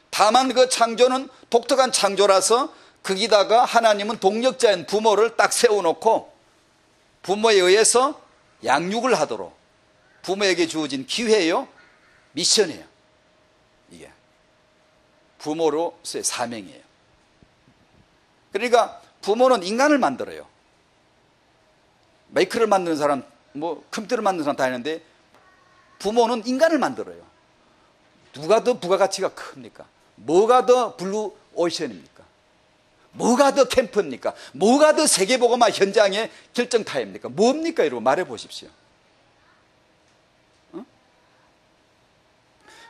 다만 그 창조는 독특한 창조라서 거기다가 하나님은 동력자인 부모를 딱 세워놓고 부모에 의해서 양육을 하도록, 부모에게 주어진 기회예요. 미션이에요. 이게 부모로서의 사명이에요. 그러니까 부모는 인간을 만들어요. 메이크를 만드는 사람, 뭐 컴퓨터를 만드는 사람 다 있는데 부모는 인간을 만들어요. 누가 더 부가가치가 큽니까? 뭐가 더 블루 오션입니까? 뭐가 더 캠프입니까? 뭐가 더 세계보고마 현장의 결정타입니까? 뭡니까? 여러분 말해 보십시오.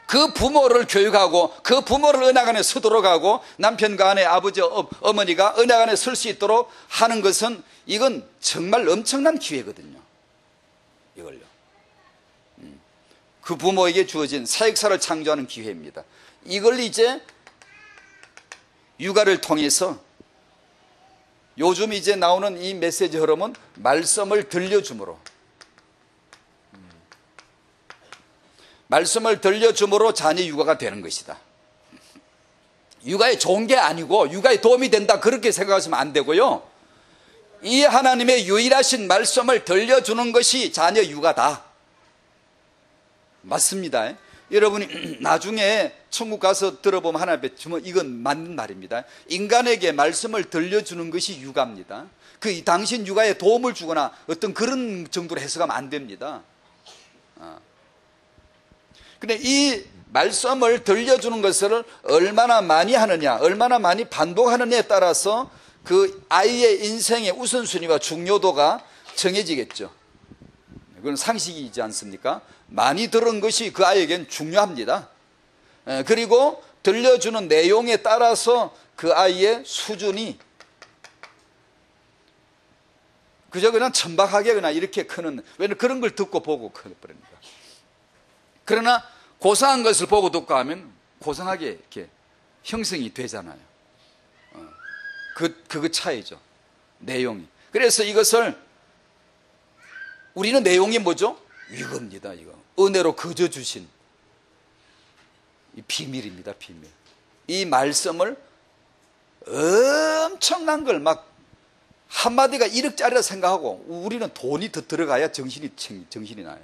그 부모를 교육하고 그 부모를 언약 안에 서도록 하고 남편과 아내, 아버지, 어머니가 언약 안에 설 수 있도록 하는 것은 이건 정말 엄청난 기회거든요. 이걸요. 그 부모에게 주어진 사역사를 창조하는 기회입니다. 이걸 이제 육아를 통해서 요즘 이제 나오는 이 메시지 흐름은 말씀을 들려줌으로, 말씀을 들려줌으로 자녀 육아가 되는 것이다. 육아에 좋은 게 아니고 육아에 도움이 된다 그렇게 생각하시면 안 되고요. 이 하나님의 유일하신 말씀을 들려주는 것이 자녀 육아다. 맞습니다. 여러분이 나중에 천국 가서 들어보면 하나님 뵙지만 이건 맞는 말입니다. 인간에게 말씀을 들려주는 것이 육아입니다. 그 당신 육아에 도움을 주거나 어떤 그런 정도로 해석하면 안 됩니다. 근데 이 말씀을 들려주는 것을 얼마나 많이 하느냐, 얼마나 많이 반복하느냐에 따라서 그 아이의 인생의 우선순위와 중요도가 정해지겠죠. 그건 상식이지 않습니까? 많이 들은 것이 그 아이에겐 중요합니다. 그리고 들려주는 내용에 따라서 그 아이의 수준이 그저 그냥 천박하게 그냥 이렇게 크는, 왜냐면 그런 걸 듣고 보고 커버립니다. 그러나 고상한 것을 보고 듣고 하면 고상하게 이렇게 형성이 되잖아요. 그거 차이죠. 내용이. 그래서 이것을 우리는 내용이 뭐죠? 이겁니다. 이거 은혜로 거저 주신 이 비밀입니다. 비밀. 이 말씀을 엄청난 걸 막 한마디가 1억짜리라 생각하고, 우리는 돈이 더 들어가야 정신이 나요.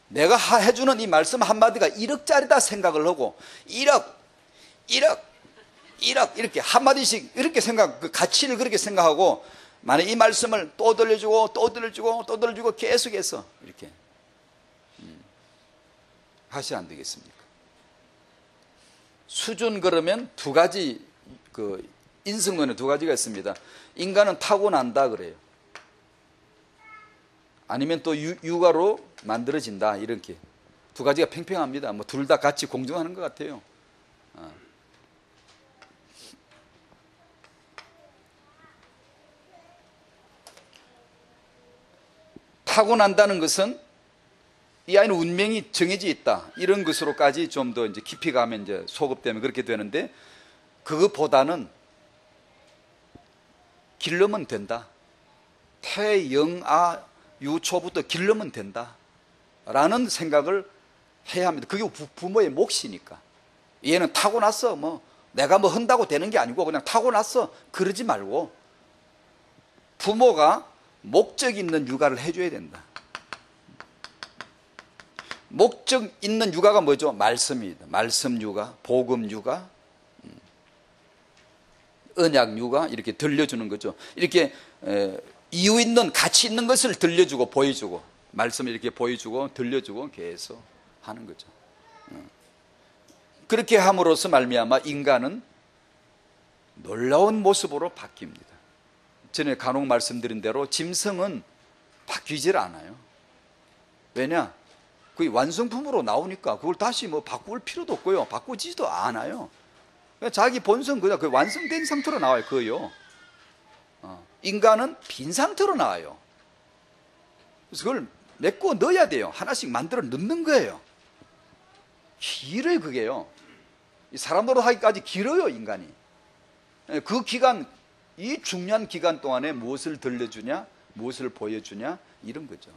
내가 해주는 이 말씀 한마디가 1억짜리다 생각을 하고 1억 이렇게 한마디씩 이렇게 그 가치를 그렇게 생각하고, 만약 이 말씀을 또 들려주고 또 들려주고 또 들려주고 계속해서 이렇게 하셔야 안 되겠습니까? 수준, 그러면 두 가지, 그 인성론에 두 가지가 있습니다. 인간은 타고난다 그래요. 아니면 또 육아로 만들어진다, 이렇게 두 가지가 팽팽합니다. 뭐 둘 다 같이 공존하는 것 같아요. 타고난다는 것은 이 아이는 운명이 정해져 있다, 이런 것으로까지 좀 더 이제 깊이 가면 이제 소급되면 그렇게 되는데, 그것보다는 기르면 된다. 태영아 유초부터 기르면 된다 라는 생각을 해야 합니다. 그게 부모의 몫이니까. 얘는 타고났어, 뭐 내가 뭐 한다고 되는 게 아니고 그냥 타고났어, 그러지 말고 부모가 목적 있는 육아를 해줘야 된다. 목적 있는 육아가 뭐죠? 말씀입니다. 말씀 육아, 복음 육아, 언약 육아, 이렇게 들려주는 거죠. 이렇게 이유 있는, 가치 있는 것을 들려주고 보여주고, 말씀을 이렇게 보여주고 들려주고 계속 하는 거죠. 그렇게 함으로써 말미암아 인간은 놀라운 모습으로 바뀝니다. 전에 간혹 말씀드린 대로 짐승은 바뀌질 않아요. 왜냐? 그게 완성품으로 나오니까 그걸 다시 뭐 바꿀 필요도 없고요, 바꾸지도 않아요. 자기 본성 그냥 그 완성된 상태로 나와요. 그요. 인간은 빈 상태로 나와요. 그래서 그걸 메꿔 넣어야 돼요. 하나씩 만들어 넣는 거예요. 길어요, 그게요. 사람으로 하기까지 길어요, 인간이. 그 기간, 이 중요한 기간 동안에 무엇을 들려주냐, 무엇을 보여주냐, 이런 거죠.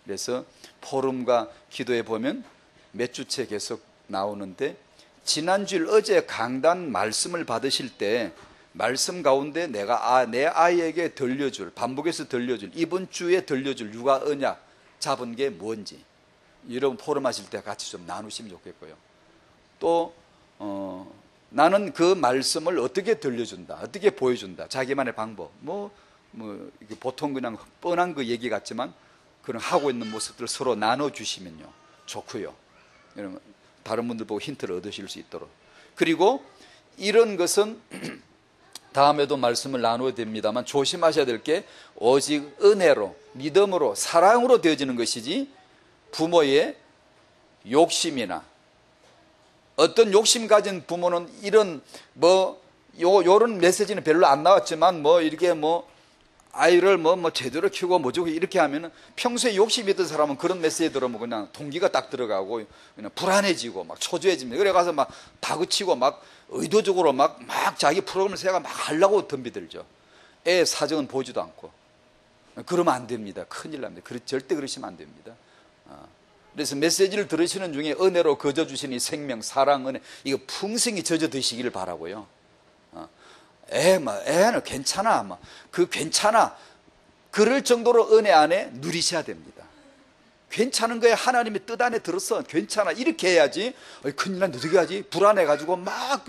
그래서 포럼과 기도에 보면 몇 주째 계속 나오는데, 지난주일 어제 강단 말씀을 받으실 때 말씀 가운데 내가 내 아이에게 들려줄, 반복해서 들려줄, 이번 주에 들려줄 육아 언약 잡은 게 뭔지 여러분 포럼 하실 때 같이 좀 나누시면 좋겠고요. 또 나는 그 말씀을 어떻게 들려준다, 어떻게 보여준다, 자기만의 방법, 이게 보통 그냥 뻔한 그 얘기 같지만 그런 하고 있는 모습들을 서로 나눠주시면요 좋고요. 여러분 다른 분들 보고 힌트를 얻으실 수 있도록. 그리고 이런 것은 다음에도 말씀을 나누어야 됩니다만 조심하셔야 될 게 오직 은혜로, 믿음으로, 사랑으로 되어지는 것이지 부모의 욕심이나, 어떤 욕심 가진 부모는 이런 요런 메시지는 별로 안 나왔지만 이렇게 아이를 제대로 키우고 뭐죠 이렇게 하면은, 평소에 욕심이 있던 사람은 그런 메시지 들으면 그냥 동기가 딱 들어가고 그냥 불안해지고 막 초조해집니다. 그래 가서 막 다그치고 막 의도적으로 막 자기 프로그램을 세가 막 하려고 덤비들죠. 애 사정은 보지도 않고. 그러면 안 됩니다. 큰일 납니다. 절대 그러시면 안 됩니다. 그래서 메시지를 들으시는 중에 은혜로 거저 주신 이 생명, 사랑, 은혜, 이거 풍성히 젖어 드시기를 바라고요. 애는 괜찮아. 괜찮아. 그럴 정도로 은혜 안에 누리셔야 됩니다. 괜찮은 거에 하나님의 뜻 안에 들었어. 괜찮아. 이렇게 해야지. 큰일 났네. 어떻게 하지? 불안해가지고 막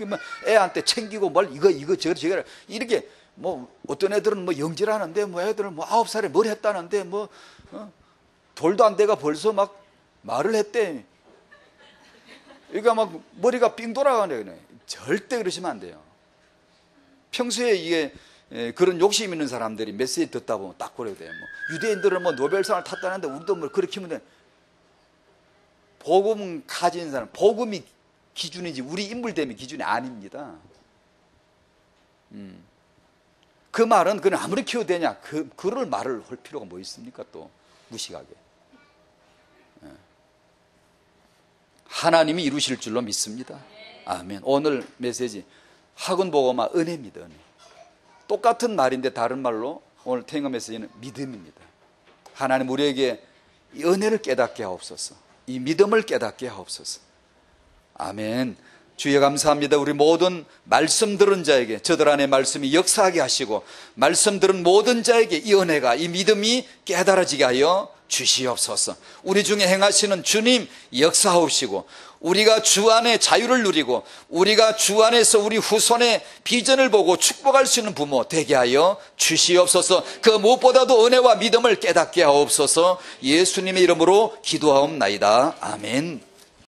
애한테 챙기고 이거 저거 이렇게 어떤 애들은 영질하는데 애들은 9살에 뭘 했다는데 돌도 안 돼가 벌써 막 말을 했대. 이거 막 머리가 삥 돌아가네. 절대 그러시면 안 돼요. 평소에 이게 그런 욕심 있는 사람들이 메시지 듣다 보면 딱 그래야 돼요. 뭐 유대인들은 뭐 노벨상을 탔다는데 우리도 뭐 그렇게 하면 돼. 복음 가진 사람, 복음이 기준이지 우리 인물됨이 기준이 아닙니다. 그 말은 그는 아무리 키워도 되냐, 그럴 말을 할 필요가 뭐 있습니까? 또 무식하게. 하나님이 이루실 줄로 믿습니다. 아멘. 오늘 메시지 학원복음화 은혜입니다. 은혜. 똑같은 말인데 다른 말로 오늘 태영아 메시지는 믿음입니다. 하나님 우리에게 이 은혜를 깨닫게 하옵소서. 이 믿음을 깨닫게 하옵소서. 아멘. 주여 감사합니다. 우리 모든 말씀 들은 자에게 저들 안에 말씀이 역사하게 하시고 말씀 들은 모든 자에게 이 은혜가, 이 믿음이 깨달아지게 하여 주시옵소서. 우리 중에 행하시는 주님 역사하옵시고 우리가 주 안에 자유를 누리고 우리가 주 안에서 우리 후손의 비전을 보고 축복할 수 있는 부모 되게 하여 주시옵소서. 그 무엇보다도 은혜와 믿음을 깨닫게 하옵소서. 예수님의 이름으로 기도하옵나이다. 아멘.